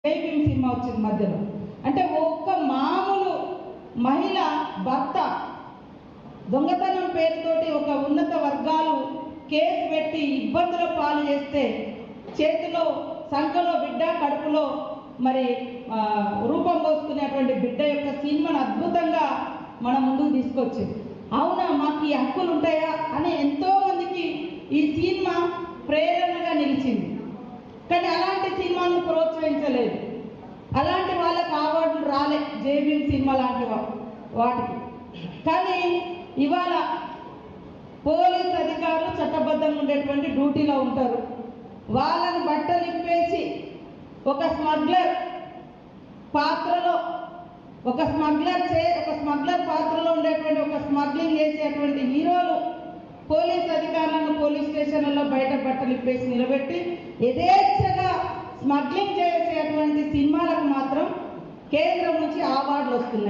Jai Bhim cinema వచ్చింది మధ్యలో. అంటే ఒక్క మామూలు మహిళ భర్త దొంగతనం పేరుతోటి ఒక ఉన్నత వర్గాలు కేసు పెట్టి ఇబ్బందుల పాలు చేస్తే చేతిలో సంఖలో బిడ్డ కడుపులో మరి రూపం పోసుకునేటువంటి బిడ్డ యొక్క సినిమాను అద్భుతంగా మన ముందుకు తీసుకొచ్చింది. అవునా, మాకు ఈ హక్కులు ఉంటాయా అని ఎంతో మందికి ఈ సినిమా ప్రేరణగా నిలిచింది. కానీ అలాంటి సినిమాను ప్రోత్సహించలేదు, అలాంటి వాళ్ళకి అవార్డులు రాలే జైభీం సినిమా లాంటి వాటికి. కానీ ఇవాళ పోలీస్ అధికారులు చట్టబద్ధంగా ఉండేటువంటి డ్యూటీలో ఉంటారు. వాళ్ళని బట్టలు ఇప్పేసి ఒక స్మగ్లర్ పాత్రలో ఒక స్మగ్లర్ పాత్రలో ఉండేటువంటి ఒక స్మగ్లింగ్ చేసేటువంటి హీరోలు పోలీస్ అధికారులను పోలీస్ స్టేషన్లలో బయట బట్టలు ఇప్పేసి నిలబెట్టి యథేచ్ఛగా స్మగ్లింగ్ చేసేటువంటి సినిమాలకు మాత్రం కేంద్రం నుంచి అవార్డులు వస్తున్నాయి.